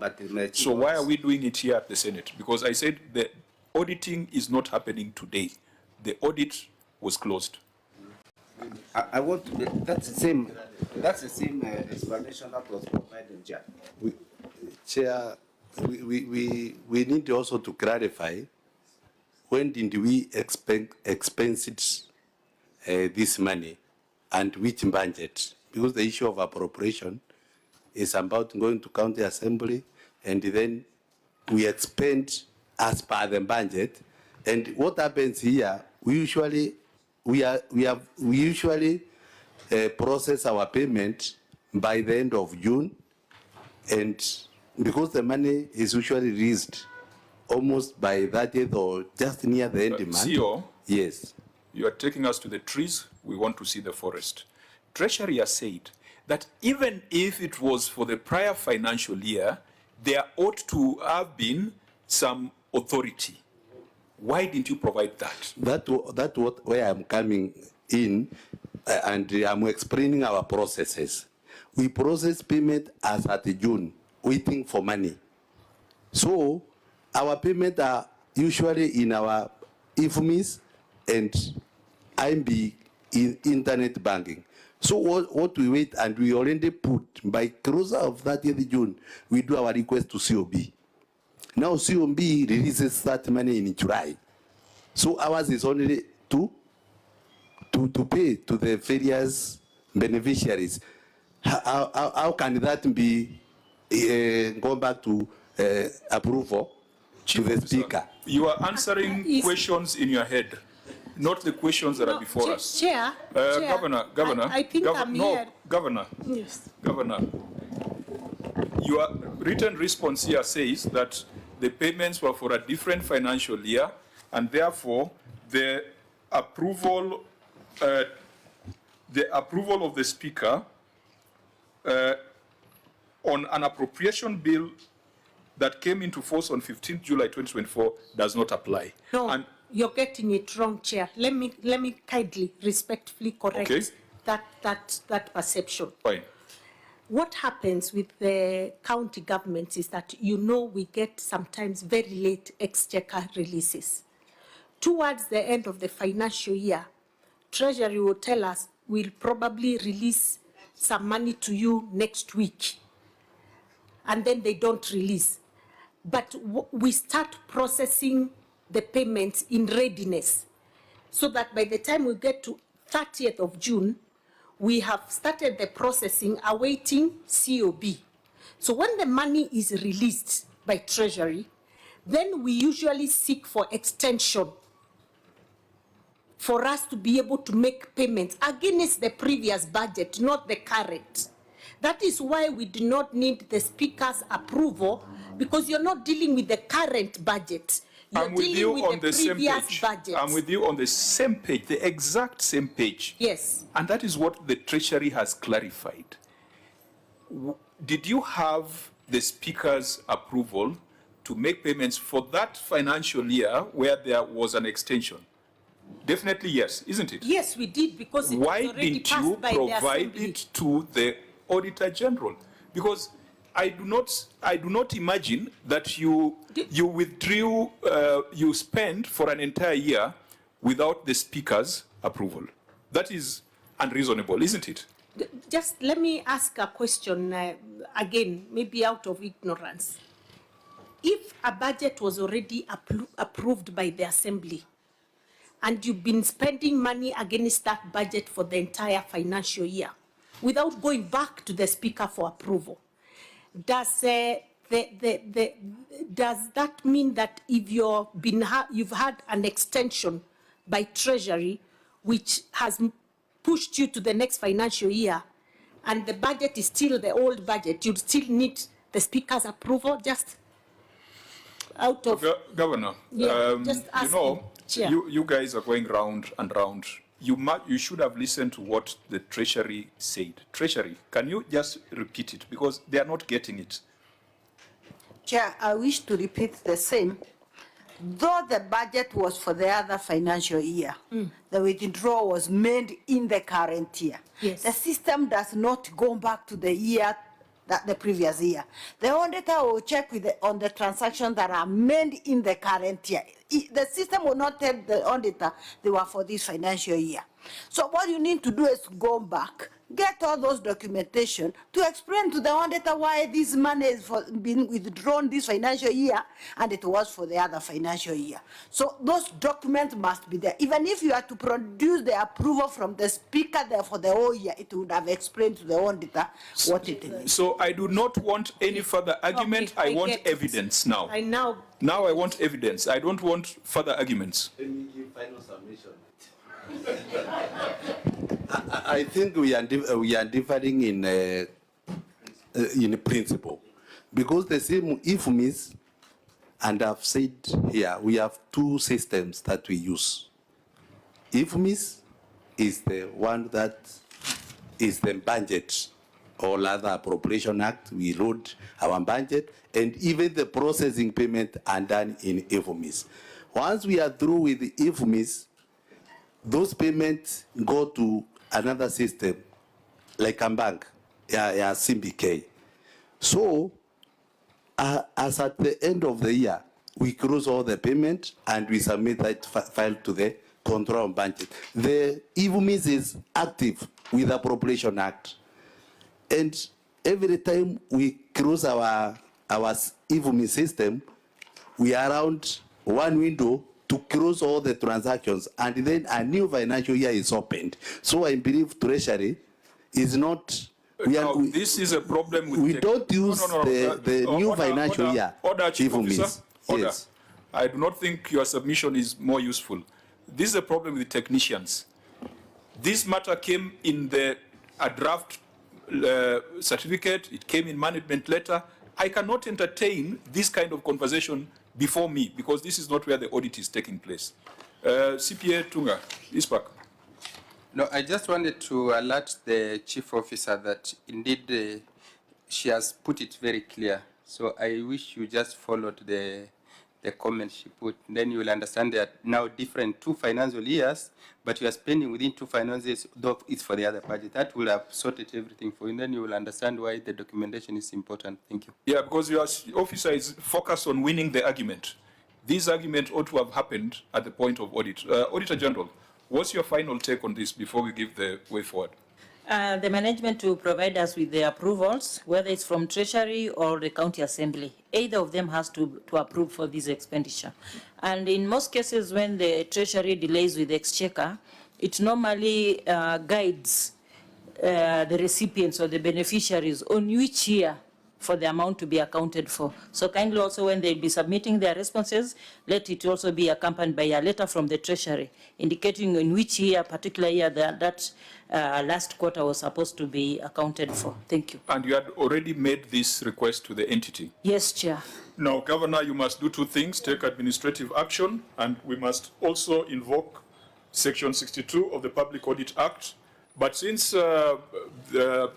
but so why are we doing it here at the Senate? Because I said the auditing is not happening today. The audit was closed. I want to. That's the same. That's the same explanation that was provided, Chair. Chair, we need also to clarify when did we expense it, this money, and which budget? Because the issue of appropriation is about going to county assembly, and then we expend as per the budget. And what happens here? We usually process our payment by the end of June, and because the money is usually released almost by 30th or just near the end of the month. CEO, yes. You are taking us to the trees. We want to see the forest. Treasury has said that even if it was for the prior financial year, there ought to have been some authority. Why didn't you provide that? That's where I'm coming in, and I'm explaining our processes. We process payment as at June, waiting for money. So our payment are usually in our IFMIS and IMB in internet banking. So what we wait, and we already put by closer of 30th June, we do our request to COB. Now COB releases that money in July. So ours is only to pay to the various beneficiaries. How can that be go back to approval to the speaker? You are answering questions in your head, not the questions that are before us. Chair, Governor, I think I'm here. Governor. Yes. Governor, your written response here says that the payments were for a different financial year, and therefore the approval of the speaker on an appropriation bill that came into force on 15th July 2024 does not apply. No, and you're getting it wrong, Chair. Let me kindly, respectfully correct that perception. Fine. What happens with the county governments is that, you know, we get sometimes very late exchequer releases. Towards the end of the financial year, Treasury will tell us we'll probably release some money to you next week. And then they don't release. But we start processing the payments in readiness, so that by the time we get to 30th of June, we have started the processing awaiting COB. So when the money is released by Treasury, then we usually seek for extension for us to be able to make payments against the previous budget, not the current. That is why we do not need the Speaker's approval, because you're not dealing with the current budget. You're I'm with you on the same page. Budget. I'm with you on the same page, the exact same page. Yes. And that is what the Treasury has clarified. Did you have the Speaker's approval to make payments for that financial year where there was an extension? Definitely yes, isn't it? Yes, we did, because it was already passed by the Assembly. Why didn't you provide it to the Auditor General? Because I do not imagine that you withdrew, you spent for an entire year without the Speaker's approval. That is unreasonable, isn't it? Just let me ask a question again, maybe out of ignorance. If a budget was already approved by the Assembly, and you've been spending money against that budget for the entire financial year without going back to the Speaker for approval, does that mean that if you've had an extension by Treasury which has pushed you to the next financial year and the budget is still the old budget, you'd still need the Speaker's approval? Just out of... Governor, just asking. You know, you guys are going round and round. You should have listened to what the Treasury said. Treasury, can you just repeat it? Because they are not getting it. Chair, I wish to repeat the same. Though the budget was for the other financial year, the withdrawal was made in the current year. Yes. The system does not go back to the year that the previous year. The auditor will check on the transactions that are made in the current year. The system will not tell the auditor they were for this financial year. So what you need to do is go back, get all those documentation to explain to the auditor why this money is being withdrawn this financial year and it was for the other financial year. So those documents must be there. Even if you are to produce the approval from the speaker there for the whole year, it would have explained to the auditor what it is. So I do not want any further argument. Okay, I want evidence now. Now I want evidence. I don't want further arguments. Let me give final submission. I think we are differing in principle, because the same IFMIS, and I've said here, we have two systems that we use. IFMIS is the one that is the budget or other appropriation act. We load our budget, and even the processing payment are done in IFMIS. Once we are through with the IFMIS, those payments go to another system, like a bank, CBK. So, as at the end of the year, we close all the payment and we submit that file to the control budget. The IFMIS is active with the Appropriation Act. And every time we close our IFMIS system, we are around one window to close all the transactions, and then a new financial year is opened. So I believe Treasury is not. This is a problem with. We don't use the new financial year. Order, Chief Officer. Order. Yes. I do not think your submission is more useful. This is a problem with the technicians. This matter came in a draft certificate. It came in management letter. I cannot entertain this kind of conversation before me, because this is not where the audit is taking place. CPA Tunga, ISPAC. No, I just wanted to alert the Chief Officer that indeed she has put it very clear. So I wish you just followed the comment she put. Then you will understand that now different 2 financial years, but you are spending within 2 financial years, though it's for the other budget. That will have sorted everything for you. And then you will understand why the documentation is important. Thank you. Yeah, because your officer is focused on winning the argument. This argument ought to have happened at the point of audit. Auditor General, what's your final take on this before we give the way forward? The management to provide us with the approvals, whether it's from Treasury or the County Assembly. Either of them has to approve for this expenditure. And in most cases, when the Treasury delays with the Exchequer, it normally guides the recipients or the beneficiaries on which year for the amount to be accounted for. So kindly also, when they'll be submitting their responses, let it also be accompanied by a letter from the Treasury indicating in which year, particular year, that last quarter was supposed to be accounted for. Thank you. And you had already made this request to the entity? Yes, Chair. Now, Governor, you must do 2 things: take administrative action, and we must also invoke Section 62 of the Public Audit Act. But since the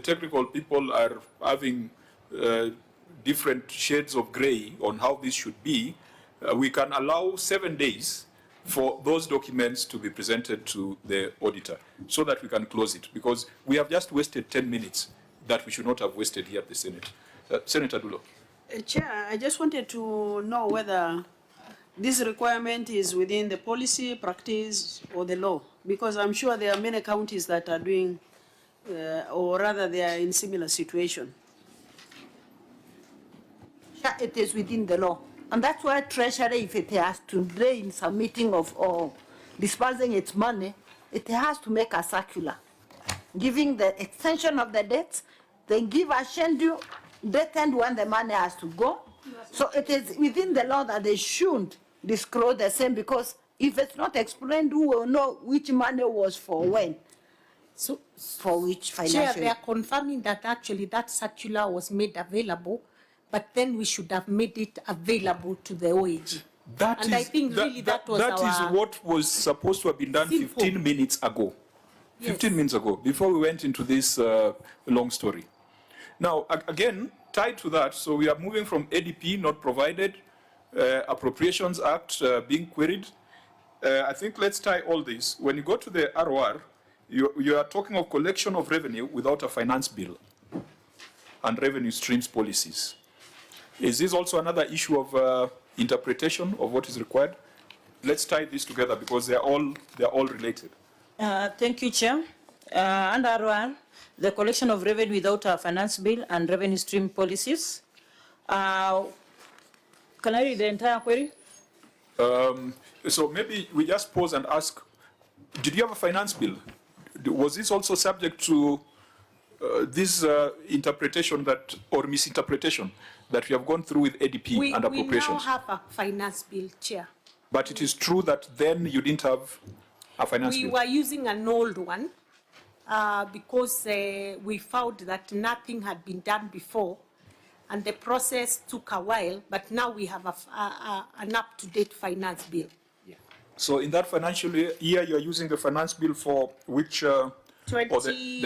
technical people are having different shades of gray on how this should be, we can allow 7 days for those documents to be presented to the auditor so that we can close it, because we have just wasted 10 minutes that we should not have wasted here at the Senate. Senator Dulo. Chair, I just wanted to know whether this requirement is within the policy, practice, or the law, because I'm sure there are many counties that are doing, or rather they are in similar situation. Yeah, it is within the law. And that's why Treasury, if it has to delay in submitting of or disbursing its money, it has to make a circular, giving the extension of the dates, then give a schedule, date and when the money has to go. So it is within the law that they shouldn't disclose the same, because if it's not explained, who will know which money was for when? So for which financial? Chair, they are confirming that actually that circular was made available, but then we should have made it available to the OAG. I think really that was what was supposed to have been done simple. 15 minutes ago. Yes. 15 minutes ago, before we went into this long story. Now, again, tied to that, so we are moving from ADP, not provided, Appropriations Act being queried. I think let's tie all this. When you go to the ROR, you are talking of collection of revenue without a finance bill. and revenue streams policies. Is this also another issue of interpretation of what is required? Let's tie this together because they're all related. Thank you, Chair. Under R1, the collection of revenue without a finance bill and revenue stream policies. Can I read the entire query? So maybe we just pause and ask, did you have a finance bill? Was this also subject to this interpretation that, or misinterpretation that we have gone through with ADP and appropriations? We now have a finance bill, Chair. But it is true that then you didn't have a finance bill. We were using an old one because we found that nothing had been done before and the process took a while, but now we have an up-to-date finance bill. Yeah. So in that financial year, you're using the finance bill for which? 20.